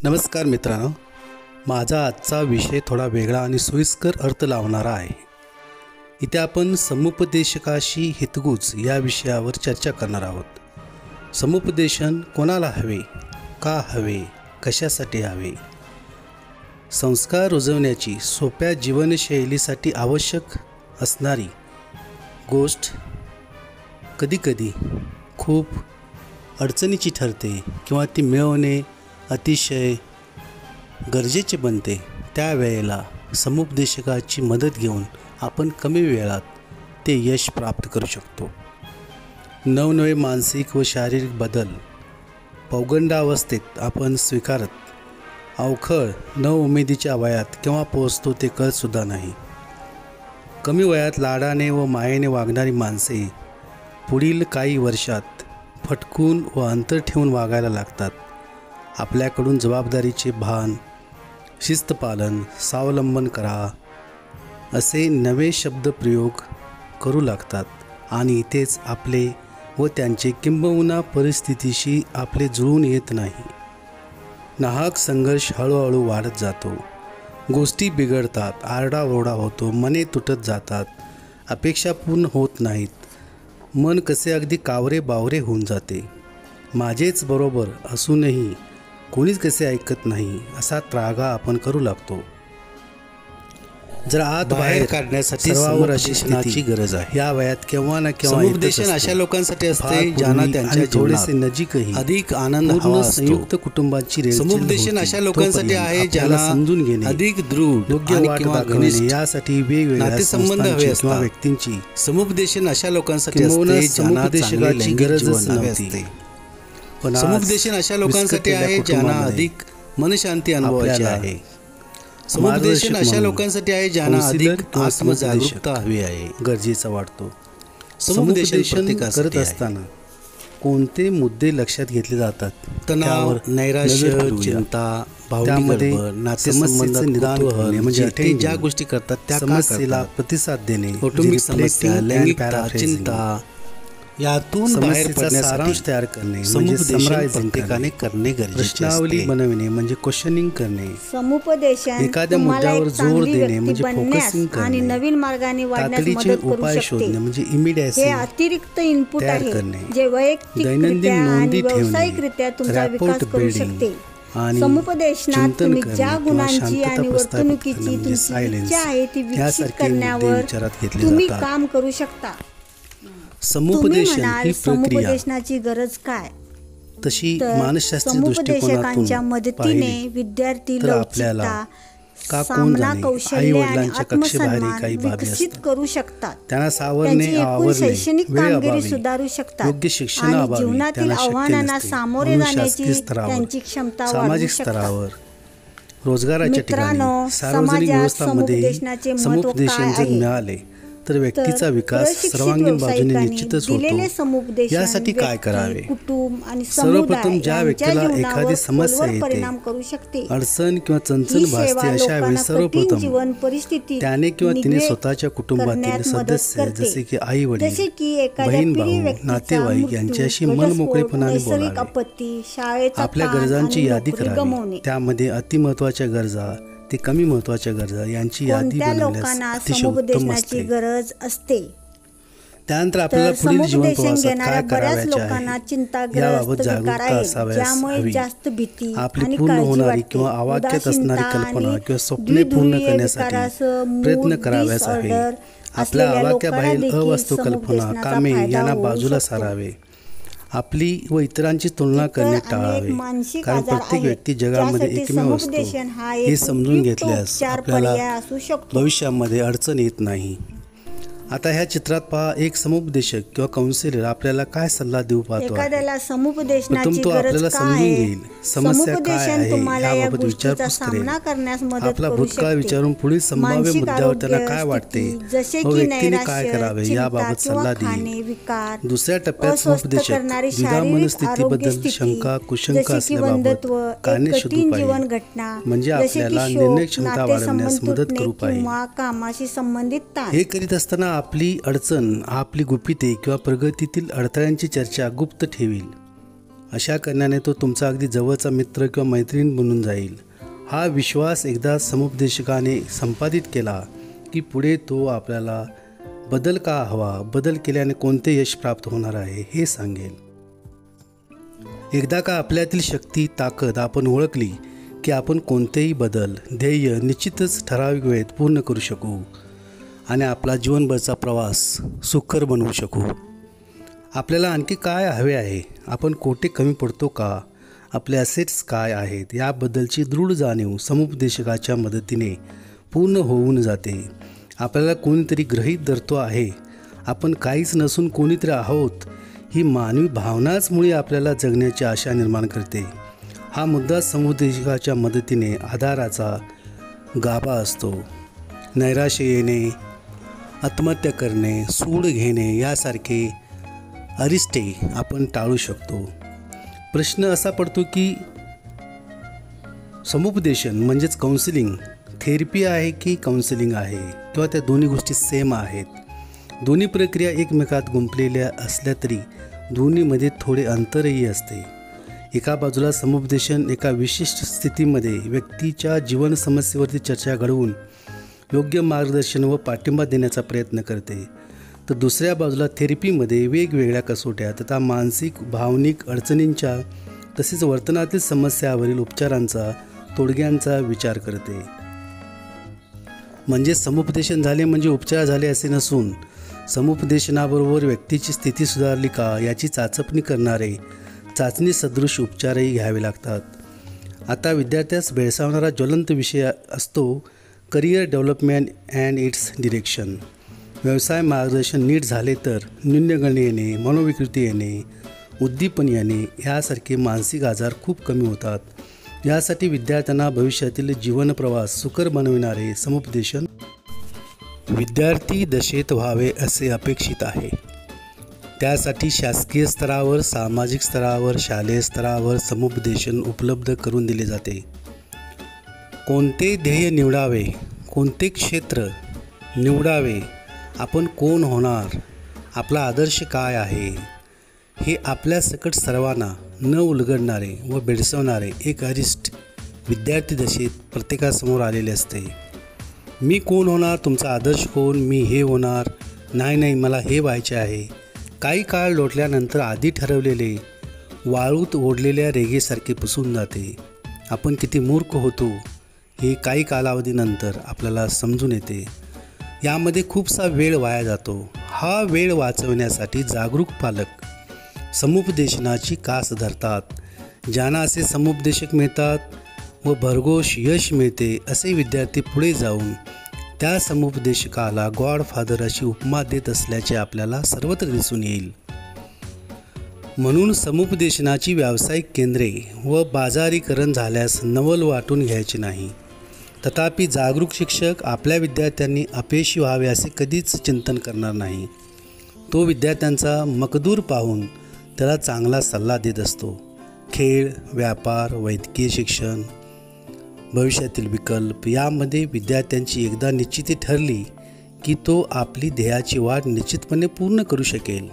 नमस्कार मित्रांनो, माझा आजचा विषय थोडा वेगळा आणि सोयीस्कर अर्थ लावणारा आहे. इथे आपण समुपदेशकाशी हितगुज या विषयावर चर्चा करणार आहोत. समुपदेशन कोणाला हवे, का हवे, कशासाठी हवे? संस्कार रुजवण्याची सोप्या जीवनशैलीसाठी आवश्यक असणारी गोष्ट कधीकधी खूप अडचणीची ठरते किंवा ती मिळवणे अतिशय गरजेचे बनते. त्यावेळेला समुपदेशकाची मदत घेऊन आपण कमी वेळात ते यश प्राप्त करू शकतो. नवनवे मानसिक व शारीरिक बदल पौगंडावस्थेत आपण स्वीकारत अवखळ नवउमेदीच्या वयात केव्हा पोहोचतो ते कळतसुद्धा नाही. कमी वयात लाडाने व मायेने वागणारी माणसे पुढील काही वर्षात फटकून व अंतर ठेवून वागायला लागतात. आपल्याकडून जबाबदारीचे भान, शिस्तपालन, स्वावलंबन करा असे नवे शब्दप्रयोग करू लागतात आणि इथेच आपले व त्यांचे किंबहुना परिस्थितीशी आपले जुळून येत नाही. नाहक संघर्ष हळूहळू वाढत जातो. गोष्टी बिघडतात, आरडाओरडा होतो, मने तुटत जातात, अपेक्षा पूर्ण होत नाहीत. मन कसे अगदी कावरे बावरे होऊन जाते. माझेच बरोबर असूनही कोणीच कसे ऐकत नाही असा त्रागा आपण करू लागतो. जर आत बाहेर काढण्यासाठी सर्वांवर अशी शिक्षणाची गरज आहे. या वयात केव्हा ना केव्हा समुपदेशन अशा लोकांसाठी असते ज्यांना त्यांच्या थोडेसे नजीकही अधिक आनंद हवा असतो. संयुक्त कुटुंबाची समुपदेशन अशा लोकांसाठी आहे ज्याला समजून घेणे, अधिक दृढ योग्य वाट दाखवणे यासाठी वेगवेगळ्या नातेसंबंध हवे असतात. व्यक्तींची समुपदेशन अशा लोकांसाठी असते ज्यांना समुपदेशकाची गरजच नव्हती. पण समुपदेशन अशा लोकांसाठी आहे ज्यांना अधिक मनशांती अनुभवायची आहे. समुपदेशन अशा लोकांसाठी आहे ज्यांना अधिक आत्मजागरूकता हवी आहे, गरजेचा वाटतो. समुपदेशन करत असताना कोणते मुद्दे लक्षात घेतले जातात? तणाव, नैराश्य, चिंता, भावनामध्ये नातेसंबंधात निदान करणे म्हणजे ज्या गोष्टी करतात त्या समस्येला प्रतिसाद देणे, कौटुंबिक समस्या, लैंगिकता, चिंता यातून बाहेर पडण्याचा सारांश तयार करणे, समुपदेशन प्रत्येकाने करणे गरजेचे असते. प्रश्नावली बनवणे म्हणजे क्वेश्चनिंग करणे. समुपदेशन एखाद्या मुद्द्यावर जोर देणे म्हणजे फोकसिंग करणे आणि नवीन मार्गाने वाढण्यास मदत करू शकते. म्हणजे इमिडिएसी हे अतिरिक्त इनपुट आहे जे दैनंदिन नोंदी ठेवणे, व्यावसायिकरित्या तुमचा विकास करू शकते. समुपदेशनात तुम्ही ज्या गुणांची आणि वर्तणुकीची तुमची इच्छा आहे ती विकसित करण्यावर तुम्ही काम करू शकता. समुपदेशन ही समुपदेशनाची गरज काय? तशी मानसशास्त्रीय दृष्टिकोनातून मदतीने विद्यार्थी लवचिकता, सामना कौशल्य आणि आत्मसन्मान विकसित करू शकतात. त्यांना सावरणे, आवरणे, शैक्षणिक कामगिरी सुधारू शकतात योग्य शिक्षणाअभावी जीवनातील आव्हानांना सामोरे जाण्याची त्यांची क्षमता सामाजिक स्तरावर, रोजगाराच्या ठिकाणी, सार्वजनिक व्यवस्थांमध्ये समुपदेशन जर मिळाले तर व्यक्तीचा विकास सर्वांगीण बाजूने निश्चितच होतो. यासाठी काय करावे? सर्वप्रथम ज्या व्यक्तीला एखादी समस्या येते, अडचण किंवा चणचण भासते अशा वेळी सर्वप्रथम त्याने किंवा तिने स्वतःच्या कुटुंबातील सदस्य जसे की आई वडील, बहीण भाऊ, नातेवाईक यांच्याशी मनमोकळेपणाने बोलावे. आपल्या गरजांची यादी करावी. त्यामध्ये अतिमहत्वाच्या गरजा ते कमी महत्वाच्या गरजा यांची यादी बनवण्यास अतिशय उत्तम असते. गरज असते. त्यानंतर आपल्याला पुढील जीवन प्रवासात काय करावयाचे आहे याबाबत जागरूकता असावयास हवी. आपली पूर्ण होणारी किंवा आवाक्यात असणारी कल्पना किंवा स्वप्ने पूर्ण करण्यासाठी प्रयत्न करावयास हवे. आपल्या आवाक्याबाहेर अवास्तव कल्पना, कामे यांना बाजूला सारावे. आपली व इतरांची तुलना करणे टाळावे, कारण प्रत्येक व्यक्ती जगामध्ये एकमेव असतो हे समजून घेतल्यास आपल्याला भविष्यामध्ये अडचण येत नाही. आता ह्या चित्रात पहा, एक समुपदेशक किंवा काउन्सिलर आपल्याला काय सल्ला देऊ पाहतो आहे. प्रथम तो आपल्याला समजून घेईल, समस्या काय आहे याबाबत विचारपूस करेल, आपला भूतकाळ विचारून पुढील संभाव्य मुद्द्यावर त्याला काय वाटते व व्यक्तीने काय करावे याबाबत सल्ला देईल. दुसऱ्या टप्प्यात समुपदेशक द्विधा मनस्थितीबद्दल शंका कुशंका असल्याबाबत कारणे शोधू पाहिजे, म्हणजे आपल्याला निर्णय क्षमता वाढवण्यास मदत करू पाहिजे. हे करीत असताना आपली अडचण, आपली गुपिते किंवा प्रगतीतील अडथळ्यांची चर्चा गुप्त ठेवील. अशा करण्याने तो तुमचा अगदी जवळचा मित्र किंवा मैत्रीण बनून जाईल. हा विश्वास एकदा समुपदेशकाने संपादित केला की पुढे तो आपल्याला बदल का हवा, बदल केल्याने कोणते यश प्राप्त होणार आहे हे सांगेल. एकदा का आपल्यातील शक्ती, ताकद आपण ओळखली की आपण कोणतेही बदल, ध्येय निश्चितच ठराविक वेळेत पूर्ण करू शकू आणि आपला जीवनभरचा प्रवास सुखकर बनवू शकू. आपल्याला आणखी काय हवे आहे, आपण कोठे कमी पडतो का, आपले असेट्स काय आहेत याबद्दलची दृढ जाणीव समुपदेशकाच्या मदतीने पूर्ण होऊन जाते. आपल्याला कोणीतरी गृहीत धरतो आहे, आपण काहीच नसून कोणीतरी आहोत ही मानवी भावनाच मुळे आपल्याला जगण्याची आशा निर्माण करते. हा मुद्दा समुपदेशकाच्या मदतीने आधाराचा गाभा असतो. नैराश्य येणे, आत्महत्या करणे, सूड घेणे यासारखे अरिष्टे आपण टाळू शकतो. प्रश्न असा पडतो की समुपदेशन म्हणजेच काउन्सिलिंग थेरपी आहे की काउन्सिलिंग आहे किंवा त्या दोन्ही गोष्टी सेम आहेत. दोन्ही प्रक्रिया एकमेकात गुंफलेल्या असल्या तरी दोन्हीमध्ये थोडे अंतरही असते. एका बाजूला समुपदेशन एका विशिष्ट स्थितीमध्ये व्यक्तीच्या जीवन समस्येवरती चर्चा घडवून योग्य मार्गदर्शन व पाठिंबा देण्याचा प्रयत्न करते, तर दुसऱ्या बाजूला थेरपीमध्ये वेगवेगळ्या कसोट्या तथा मानसिक, भावनिक अडचणींच्या तसेच वर्तनातील समस्यावरील उपचारांचा, तोडग्यांचा विचार करते. म्हणजे समुपदेशन झाले म्हणजे उपचार झाले असे नसून समुपदेशनाबरोबर व्यक्तीची स्थिती सुधारली का याची चाचपणी करणारे चाचणी सदृश उपचारही घ्यावे लागतात. आता विद्यार्थ्यास भेडसावणारा ज्वलंत विषय असतो career development and its direction. व्यवसाय मार्गदर्शन नीट झाले तर न्यूनगंड येणे, मनोविकृती येणे, उद्दीपन येणे यासारखे मानसिक आजार खूप कमी होतात. यासाठी विद्यार्थ्यांना भविष्यातील जीवनप्रवास सुकर बनविणारे समुपदेशन विद्यार्थी दशेत व्हावे असे अपेक्षित आहे. त्यासाठी शासकीय स्तरावर, सामाजिक स्तरावर, शालेय स्तरावर समुपदेशन उपलब्ध करून दिले जाते. कोणते ध्येय निवडावे, कोणते क्षेत्र निवडावे, आपण कोण होणार, आपला आदर्श काय आहे, हे आपल्या सकट सर्वांना न उलगडणारे व भेडसावणारे एक अरिष्ट विद्यार्थी दशेत प्रत्येकासमोर आलेले असते. मी कोण होणार, तुमचा आदर्श कोण, मी हे होणार, नाही मला हे व्हायचे आहे. काही काळ लोटल्यानंतर आधी ठरवलेले वाळूत ओढलेल्या रेगेसारखे पुसून जाते. आपण किती मूर्ख होतो हे काही कालावधीनंतर आपल्याला समजून येते. यामध्ये खूपसा वेळ वाया जातो. हा वेळ वाचवण्यासाठी जागरूक पालक समुपदेशनाची कास धरतात. ज्यांना असे समुपदेशक मिळतात व भरघोष यश मिळते असे विद्यार्थी पुढे जाऊन त्या समुपदेशकाला गॉडफादर अशी उपमा देत असल्याचे आपल्याला सर्वत्र दिसून येईल. म्हणून समुपदेशनाची व्यावसायिक केंद्रे व बाजारीकरण झाल्यास नवल वाटून घ्यायचे नाही. तथापि जागरूक शिक्षक आपल्या विद्यार्थ्यांनी अपयशी व्हावे असे कधीच चिंतन करणार नाही. तो विद्यार्थ्यांचा मकदूर पाहून त्याला चांगला सल्ला देत असतो. खेळ, व्यापार, वैद्यकीय शिक्षण, भविष्यातील विकल्प यामध्ये विद्यार्थ्यांची एकदा निश्चिती ठरली की तो आपली ध्येयाची वाट निश्चितपणे पूर्ण करू शकेल.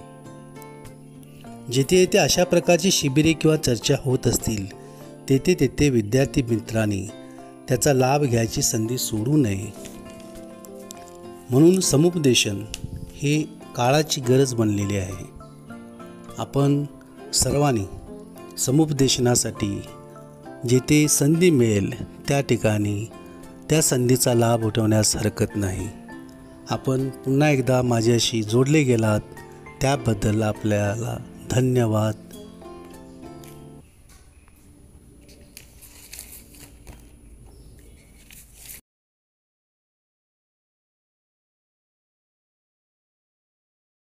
जेथे अशा प्रकारची शिबिरे किंवा चर्चा होत असतील तेथे विद्यार्थी मित्रांनी त्याचा लाभ घ्यायची संधी सोडू नये. म्हणून समुपदेशन हे काळाची गरज बनलेली आहे. आपण सर्वांनी समुपदेशनासाठी जेथे संधी मिळेल त्या ठिकाणी त्या संधीचा लाभ उठवण्यास हरकत नाही. आपण पुन्हा एकदा माझ्याशी जोडले गेलात त्याबद्दल आपल्याला धन्यवाद.